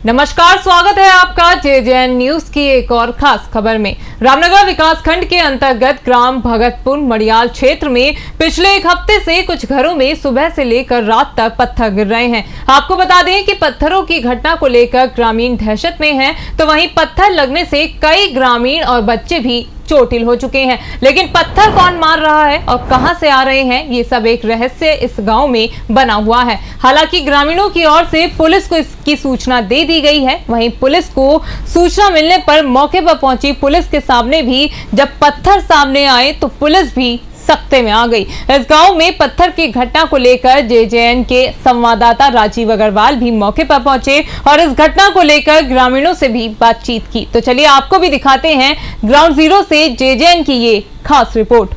नमस्कार, स्वागत है आपका जेजेएन न्यूज की एक और खास खबर में। रामनगर विकास खंड के अंतर्गत ग्राम भगतपुर मड़ियाल क्षेत्र में पिछले एक हफ्ते से कुछ घरों में सुबह से लेकर रात तक पत्थर गिर रहे हैं। आपको बता दें कि पत्थरों की घटना को लेकर ग्रामीण दहशत में हैं, तो वहीं पत्थर लगने से कई ग्रामीण और बच्चे भी चोटिल हो चुके हैं। लेकिन पत्थर कौन मार रहा है और कहां से आ रहे हैं, ये सब एक रहस्य इस गांव में बना हुआ है। हालांकि ग्रामीणों की ओर से पुलिस को इसकी सूचना दे दी गई है। वहीं पुलिस को सूचना मिलने पर मौके पर पहुंची पुलिस के सामने भी जब पत्थर सामने आए तो पुलिस भी सख्ते में आ गई। इस गांव में पत्थर की घटना को लेकर जेजेएन के संवाददाता राजीव अग्रवाल भी मौके पर पहुंचे और इस घटना को लेकर ग्रामीणों से भी बातचीत की। तो चलिए आपको भी दिखाते हैं ग्राउंड जीरो से जेजेएन की ये खास रिपोर्ट।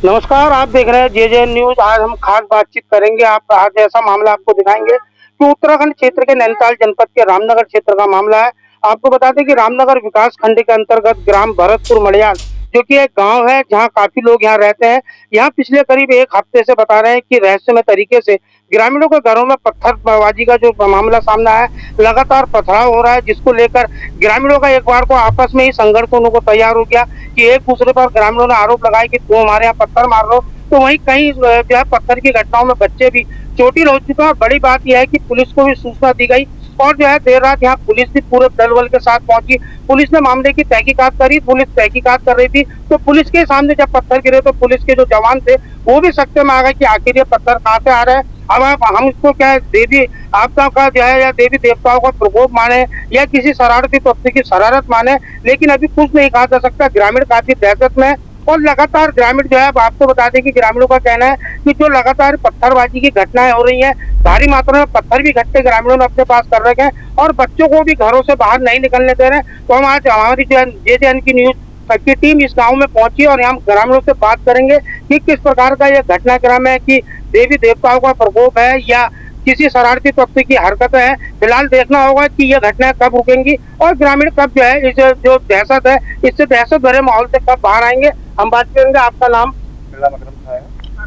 नमस्कार, आप देख रहे हैं जेजेएन न्यूज। आज हम खास बातचीत करेंगे। आज ऐसा मामला आपको दिखाएंगे कि उत्तराखंड क्षेत्र के नैनीताल जनपद के रामनगर क्षेत्र का मामला है। आपको बता दें कि रामनगर विकास खंड के अंतर्गत ग्राम भरतपुर मड़ियाल जो कि एक गांव है जहां काफी लोग यहां रहते हैं। यहां पिछले करीब एक हफ्ते से बता रहे हैं कि रहस्यमय तरीके से ग्रामीणों के घरों में पत्थरबाजी का जो मामला सामने आया है, लगातार पथराव हो रहा है, जिसको लेकर ग्रामीणों का एक बार को आपस में ही संघर्ष होने को तैयार हो गया कि एक दूसरे पर ग्रामीणों ने आरोप लगाया कि तुम हमारे यहाँ पत्थर मार रहे हो। तो वहीं कई जो है पत्थर की घटनाओं में बच्चे भी चोटिल हो चुके हैं। और बड़ी बात यह है कि पुलिस को भी सूचना दी गई और जो है देर रात यहाँ पुलिस भी पूरे दल बल के साथ पहुंची। पुलिस ने मामले की तहकीकात करी। पुलिस तहकीकात कर रही थी तो पुलिस के सामने जब पत्थर गिरे तो पुलिस के जो जवान थे वो भी सख्ते में आ गए कि आखिर ये पत्थर कहाँ से आ रहे हैं। अब हम इसको क्या देवी आपदा का जो है या देवी देवताओं का प्रकोप माने या किसी शरारती तत्व की शरारत माने, लेकिन अभी कुछ नहीं कहा जा सकता। ग्रामीण काफी दहशत में और लगातार ग्रामीण जो है आपको बता दें कि ग्रामीणों का कहना है कि जो लगातार पत्थरबाजी की घटनाएं हो रही हैं, भारी मात्रा में पत्थर भी इकट्ठे ग्रामीणों ने अपने पास कर रखे हैं और बच्चों को भी घरों से बाहर नहीं निकलने दे रहे हैं। तो हम आज हमारी जो है जेजेएन की न्यूज की टीम इस गांव में पहुंची और हम ग्रामीणों से बात करेंगे कि किस प्रकार का यह घटनाक्रम है, कि देवी देवताओं का प्रकोप है या किसी शरारती तत्व की हरकत है। फिलहाल देखना होगा कि ये घटनाएं कब रुकेंगी और ग्रामीण कब जो है इस जो दहशत है इससे दहशत भरे माहौल से कब बाहर आएंगे। हम बात करेंगे। आपका नाम? मेरा मकरम है।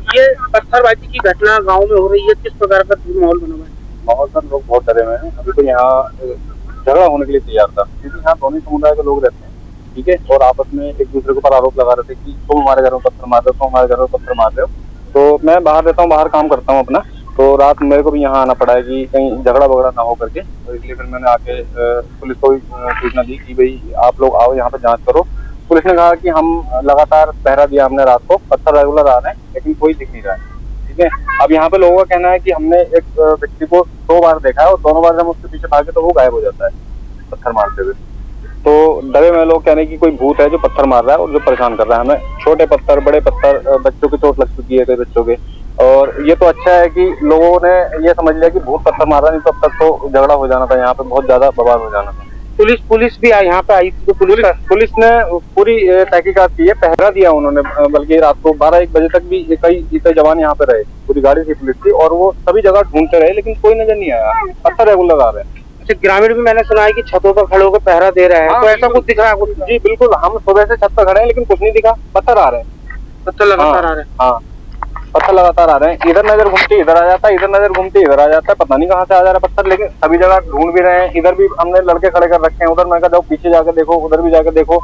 ये पत्थरबाजी की घटना गांव में हो रही है, किस प्रकार का माहौल बना हुआ है? माहौल पर लोग बहुत डरे हुए हैं। अभी तो यहाँ झगड़ा होने के लिए तैयार था, क्योंकि यहाँ दोनों समुदाय के लोग रहते हैं, ठीक है, और आपस में एक दूसरे के ऊपर आरोप लगा रहे थे कि तुम हमारे घर में पत्थर मार रहे हो, तुम हमारे घर में पत्थर मार रहे हो। तो मैं बाहर रहता हूँ, बाहर काम करता हूँ अपना, तो रात मेरे को भी यहाँ आना पड़ा है कि कहीं झगड़ा वगड़ा ना हो करके। तो इसलिए फिर मैंने आके पुलिस को भी सूचना दी कि भाई आप लोग आओ यहाँ पे जांच करो। पुलिस ने कहा कि हम लगातार पहरा दिया हमने रात को, पत्थर रेगुलर आ रहे हैं लेकिन कोई दिख नहीं रहा है, ठीक है। अब यहाँ पे लोगों का कहना है कि हमने एक व्यक्ति को 2 बार देखा है और दोनों बार जब उसके पीछे भागे तो वो गायब हो जाता है पत्थर मारते हुए। तो डरे में लोग कह रहे हैं कि कोई भूत है जो पत्थर मार रहा है और जो परेशान कर रहा है हमें। छोटे पत्थर, बड़े पत्थर, बच्चों की चोट लग चुकी है कई बच्चों के। और ये तो अच्छा है कि लोगों ने ये समझ लिया कि भूत पत्थर मार रहा है, नहीं तो अब तक तो झगड़ा हो जाना था, यहाँ पे बहुत ज्यादा बवाल हो जाना था। पुलिस भी यहाँ पे आई थी? तो पुलिस ने पूरी तहकीकात की है, पहरा दिया उन्होंने, बल्कि रात को 12-1 बजे तक भी कई जवान यहाँ पे रहे। पूरी गाड़ी थी पुलिस की और वो सभी जगह ढूंढते रहे लेकिन कोई नजर नहीं आया। पत्थर रेगुलर आ रहे हैं। अच्छा, ग्रामीण भी मैंने सुना है कि छतों पर खड़े होकर पहरा दे रहे हैं। हाँ, तो ऐसा कुछ दिख रहा है? जी बिल्कुल, हम सुबह से छत पर खड़े हैं लेकिन कुछ नहीं दिखा, पत्थर आ रहे हैं, पत्थर लगातार आ रहे हैं। हाँ, पत्थर लगातार आ रहे हैं। इधर नजर घूमती इधर आ जाता है, इधर नजर घूमती इधर आ जाता है, पता नहीं कहाँ से आ जा रहा है पत्थर, लेकिन सभी जगह ढूंढ भी रहे हैं। इधर भी हमने लड़के खड़े कर रखे हैं, उधर मैं कहता हूँ पीछे जाकर देखो, उधर भी जाकर देखो।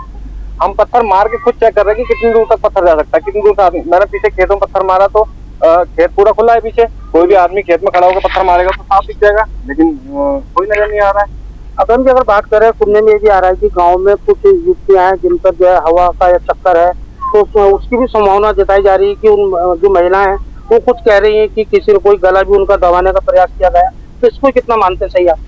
हम पत्थर मार के खुद चेक कर रहे हैं कि कितनी दूर तक पत्थर जा सकता है, कितनी दूर से आदमी। मैंने पीछे खेतों में पत्थर मारा तो खेत पूरा खुला है पीछे, कोई भी आदमी खेत में खड़ा होकर पत्थर मारेगा तो साफ दिख जाएगा, लेकिन कोई नजर नहीं आ रहा है। अब हम अगर बात करें, सुनने में ये भी आ रहा है कि गाँव में कुछ युक्तियां हैं जिन पर जो है हवा का या चक्कर है, तो उसकी भी संभावना जताई जा रही है कि उन जो महिलाएं हैं वो कुछ कह रही हैं कि किसी ने कोई गला भी उनका दबाने का प्रयास किया गया। तो इसको कितना मानते सही आप?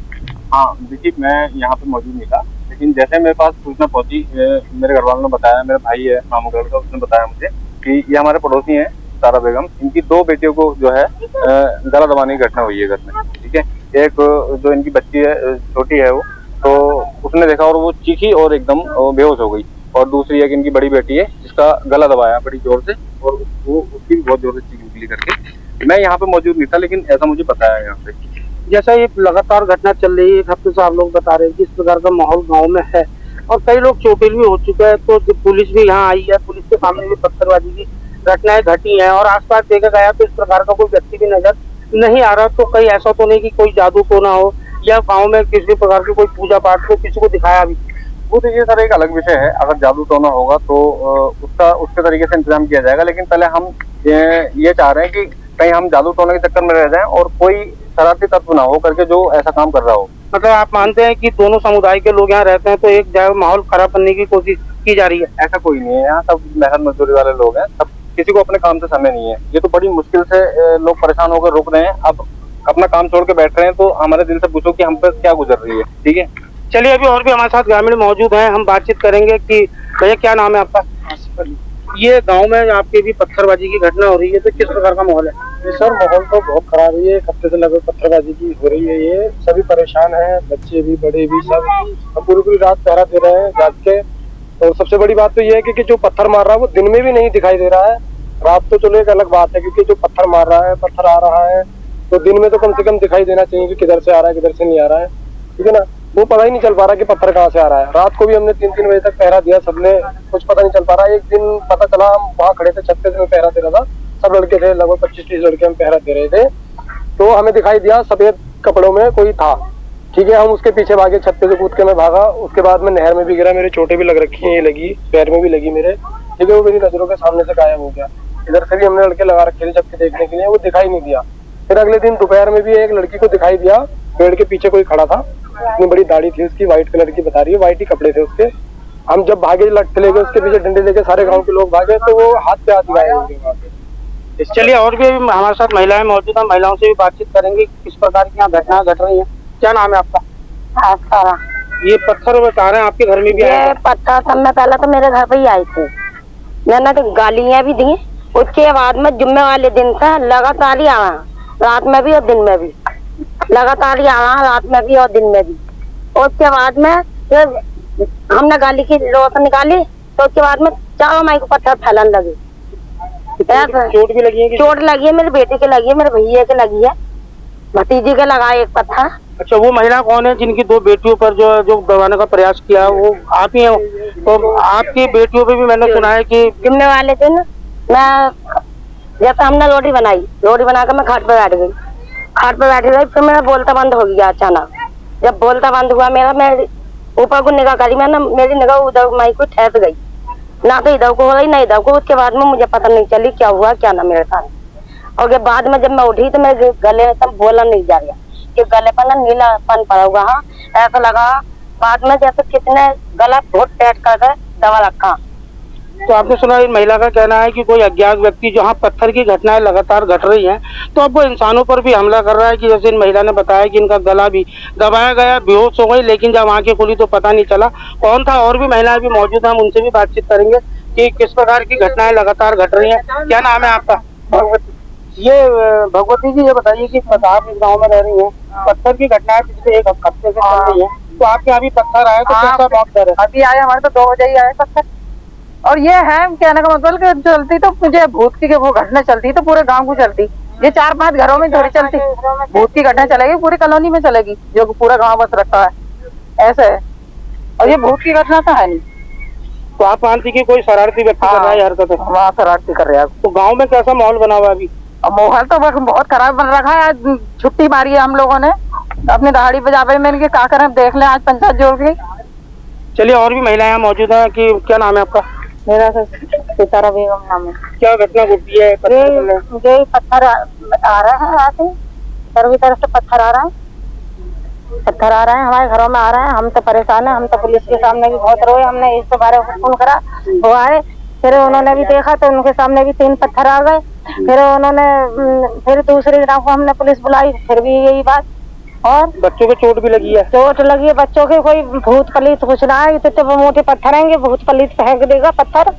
हाँ देखिए, मैं यहाँ पे मौजूद नहीं था, लेकिन जैसे मेरे पास सूचना पहुंची, मेरे घर वालों ने बताया, मेरा भाई है मामू का लड़का, उसने बताया मुझे कि ये हमारे पड़ोसी हैं सारा बेगम, इनकी 2 बेटियों को जो है गला दबाने की घटना हुई है घर में, ठीक है। एक जो इनकी बच्ची है, छोटी है वो, तो उसने देखा और वो चीखी और एकदम बेहोश हो गई। और दूसरी एक इनकी बड़ी बेटी है जिसका गला दबाया बड़ी जोर से और वो उसकी भी बहुत जोर से चीख निकली करके। मैं यहाँ पे मौजूद नहीं था लेकिन ऐसा मुझे पता है यहाँ पे। जैसा ये लगातार घटना चल रही है, एक हफ्ते से आप लोग बता रहे हैं कि इस प्रकार का माहौल गाँव में है और कई लोग चोटिल भी हो चुके हैं, तो पुलिस भी यहाँ आई है, पुलिस के सामने भी पत्थरबाजी की घटनाएं घटी हैं और आसपास देखा गया तो इस प्रकार का कोई व्यक्ति भी नजर नहीं आ रहा। तो कहीं ऐसा तो नहीं कि कोई जादू टोना हो या गांव में किसी प्रकार की कोई पूजा पाठ को किसी को दिखाया अभी? वो तो ये सर एक अलग विषय है। अगर जादू टोना होगा तो उसका उसके तरीके से इंतजाम किया जाएगा, लेकिन पहले हम ये चाह रहे हैं कि कहीं हम जादू टोना के चक्कर में रह जाएं और कोई शरारती तत्व ना हो करके जो ऐसा काम कर रहा हो। मतलब आप मानते हैं कि दोनों समुदाय के लोग यहाँ रहते हैं तो एक जगह माहौल खराब करने की कोशिश की जा रही है? ऐसा कोई नहीं है, यहाँ सब मेहनत मजदूरी वाले लोग हैं, सब किसी को अपने काम से समय नहीं है। ये तो बड़ी मुश्किल से लोग परेशान होकर रुक रहे हैं। अब अपना काम छोड़ के बैठ रहे हैं तो हमारे दिल से पूछो कि हम पर क्या गुजर रही है। ठीक है, चलिए अभी और भी हमारे साथ ग्रामीण मौजूद हैं, हम बातचीत करेंगे कि भैया क्या नाम है आपका? ये गांव में आपके भी पत्थरबाजी की घटना हो रही है तो किस प्रकार का माहौल है? सर माहौल तो बहुत खराब है। एक हफ्ते से लगभग पत्थरबाजी की हो रही है। ये सभी परेशान हैं, बच्चे भी बड़े भी सब। हम पूरी रात पहरा दे रहे हैं जाग के। और सबसे बड़ी बात तो ये है कि जो पत्थर मार रहा है वो दिन में भी नहीं दिखाई दे रहा है। रात तो चलो एक अलग बात है, क्योंकि जो पत्थर मार रहा है, पत्थर आ रहा है तो दिन में तो कम से कम दिखाई देना चाहिए कि किधर से आ रहा है किधर से नहीं आ रहा है। ठीक है ना, वो पता ही नहीं चल पा रहा कि पत्थर कहाँ से आ रहा है। रात को भी हमने 3-3 बजे तक पहरा दिया, सबने कुछ पता नहीं चल पा रहा। एक दिन पता चला, हम वहाँ खड़े थे छत पे, मैं पहरा दे रहा था, सब लड़के थे, लगभग 25-30 लड़के हम पहरा दे रहे थे। तो हमें दिखाई दिया सफेद कपड़ों में कोई था। ठीक है, हम उसके पीछे भागे, छत पे से कूद के मैं भागा। उसके बाद मैं नहर में भी गिरा, मेरे चोटें भी लग रखी हैं, ये लगी, पैर में भी लगी मेरे। ठीक है, वो मेरी नजरों के सामने से गायब हो गया। इधर से भी हमने लड़के लगा रखे थे छत देखने के लिए, वो दिखाई नहीं दिया। फिर अगले दिन दोपहर में भी एक लड़की को दिखाई दिया, पेड़ के पीछे कोई खड़ा था, इतनी बड़ी दाढ़ी थी उसकी, व्हाइट कलर की बता रही है, व्हाइट ही कपड़े थे उसके। हम जब भागे लट्ठ लेके, उसके पीछे डंडे लेके सारे गांव के लोग भागे तो वो हाथ पे हाथ गायब हो गए वहाँ पे। चलिए और भी हमारे साथ महिलाएं मौजूद हैं, महिलाओं से भी बातचीत करेंगे किस प्रकार की यहाँ घटनाएं घट रही हैं। क्या नाम है आपका? आस्था। ये पत्थर बता रहे हैं आपके घर में भी आए ये हैं? पत्थर सब में पहले तो मेरे घर पे ही आई थी। मैंने तो गालियां भी दी। उसके बाद में जुम्मे वाले दिन से लगातार ही आना, रात में भी और दिन में भी लगातार ही आना, रात में भी और दिन में भी। उसके बाद में फिर हमने गाली की लोट निकाली तो उसके बाद में चारों माई को पत्थर फैलने लगे। चोट भी लगी है? चोट लगी है, मेरे बेटे के लगी है, मेरे भैया के लगी है, भतीजी के लगा एक पत्थर। अच्छा, वो महिला कौन है जिनकी 2 बेटियों पर जो दबाने का प्रयास किया, वो आप ही हैं? तो आपकी बेटियों पे भी मैंने सुना है कि जुम्मे वाले दिन मैं जैसे हमने रोटी बनाकर मैं खाट पे बैठ गई। खाट पे बैठी रही, फिर मेरा बोलता बंद हो गया अचानक। जब बोलता बंद हुआ मेरा, मैं ऊपर को निगाह करी, मैंने मेरी निगाह उधर माई को ठहर गई, ना तो इधर को हो रही ना इधर को। उसके बाद में मुझे पता नहीं चली क्या हुआ क्या ना मेरे साथ। और बाद में जब मैं उठी तो मेरे गले में सब बोला नहीं जा रहा कि गले पर ना नीलापन पड़ा हुआ। हाँ, ऐसा लगा बाद में जैसे कितने गला बहुत टाइट कर दबा रखा। तो आपने सुना, इन महिला का कहना है कि कोई अज्ञात व्यक्ति जहां पत्थर की घटनाएं लगातार घट रही हैं तो अब वो इंसानों पर भी हमला कर रहा है। कि जैसे इन महिला ने बताया कि इनका गला भी दबाया गया, बेहोश हो गई, लेकिन जब आंखें खुली तो पता नहीं चला कौन था। और भी महिलाएं भी मौजूद हैं, हम उनसे भी बातचीत करेंगे कि किस प्रकार की घटनाएं लगातार घट रही हैं। क्या नाम है आपका? ये भगवती जी, ये बताइए कि आप इस गाँव में रह रही है, पत्थर की घटनाएं पिछले 1 हफ्ते से चल रही है, तो आपके अभी पत्थर आए तो कैसा मौका है? अभी आए हमारे तो 2 बजे ही आए पत्थर। और ये है कहने का मतलब कि चलती तो मुझे भूत की वो घटना चलती तो पूरे गांव को चलती, ये 4-5 घरों में थोड़ी चलती। भूत की घटना चलेगी पूरी कॉलोनी में चलेगी, जो पूरा गांव बस रखा है, ऐसे है। और ये भूत की घटना तो है नहीं। तो आप मानती कि कोई शरारती व्यक्ति कर रहा है हरकतें? वहाँ शरारती कर रहे हैं। तो गाँव में कैसा माहौल बना हुआ है अभी? माहौल तो बहुत खराब बन रखा है। आज छुट्टी मारी है हम लोगों ने, अपनी दहाड़ी बजा पे मैंने क्या करें, देख लें आज पंचायत जोड़ गई। चलिए और भी महिलाएं मौजूद हैं, कि क्या नाम है आपका? मेरा सितारा बेगम नाम है। क्या घटना घटी है? मुझे पत्थर आ रहा है, ऐसे सर्वी तरफ से पत्थर आ रहा है, हमारे घरों में आ रहा है। हम तो परेशान है, हम तो पुलिस के सामने भी बहुत रोए, हमने इसके बारे में फोन करा, वो आए, फिर उन्होंने भी देखा तो उनके सामने भी 3 पत्थर आ गए। फिर दूसरे दिन को हमने पुलिस बुलाई, फिर भी यही बात। और बच्चों को चोट भी लगी है? चोट लगी है बच्चों के, कोई भूत पलित कुछ ना है, इतने मोटे पत्थर आएंगे, भूत पलित फेंक देगा पत्थर।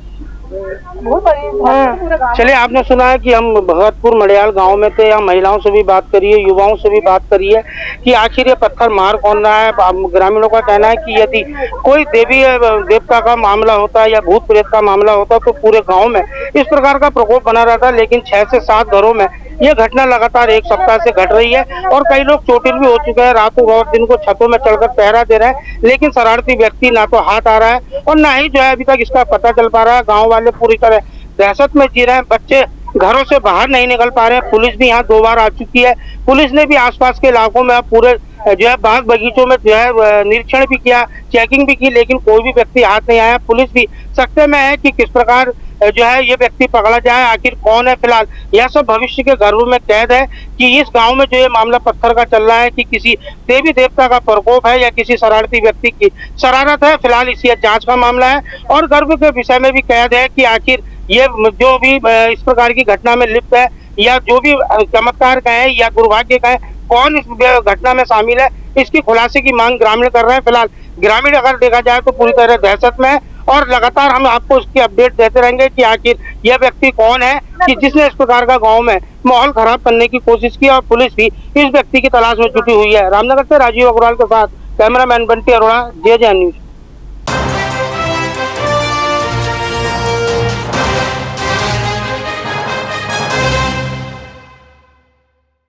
चलिए, आपने सुना है कि हम भगतपुर मड़ियाल गांव में थे, यहाँ महिलाओं से भी बात करिए, युवाओं से भी बात करिए कि आखिर ये पत्थर मार कौन रहा है। ग्रामीणों का कहना है कि यदि कोई देवी देवता का मामला होता है या भूत प्रेत का मामला होता तो पूरे गांव में इस प्रकार का प्रकोप बना रहता, लेकिन 6 से 7 घरों में ये घटना लगातार 1 सप्ताह से घट रही है। और कई लोग चोटिल भी हो चुके हैं, रातों रात दिन को छतों में चढ़कर पहरा दे रहे हैं, लेकिन शरारती व्यक्ति ना तो हाथ आ रहा है और ना ही जो है अभी तक इसका पता चल पा रहा है। गाँव वाले पूरी तरह दहशत में जी रहे हैं, बच्चे घरों से बाहर नहीं निकल पा रहे हैं। पुलिस भी यहाँ 2 बार आ चुकी है। पुलिस ने भी आसपास के इलाकों में पूरे जो है बाग बगीचों में जो है निरीक्षण भी किया, चेकिंग भी की, लेकिन कोई भी व्यक्ति हाथ नहीं आया। पुलिस भी सकते में है कि किस प्रकार जो है ये व्यक्ति पकड़ा जाए, आखिर कौन है। फिलहाल यह सब भविष्य के गर्भ में कैद है कि इस गांव में जो ये मामला पत्थर का चल रहा है कि किसी देवी देवता का प्रकोप है या किसी शरारती व्यक्ति की शरारत है। फिलहाल इसी जांच का मामला है और गर्भ के विषय में भी कैद है कि आखिर ये जो भी इस प्रकार की घटना में लिप्त है या जो भी चमत्कार का है या दुर्भाग्य का है, कौन इस घटना में शामिल है, इसकी खुलासे की मांग ग्रामीण कर रहे हैं। फिलहाल ग्रामीण अगर देखा जाए तो पूरी तरह दहशत में है और लगातार हम आपको इसकी अपडेट देते रहेंगे कि आखिर यह व्यक्ति कौन है कि जिसने इस प्रकार का गांव में माहौल खराब करने की कोशिश की। और पुलिस भी इस व्यक्ति की तलाश में जुटी हुई है। रामनगर से राजीव अग्रवाल के साथ कैमरामैन बंटी अरोड़ा, जे न्यूज।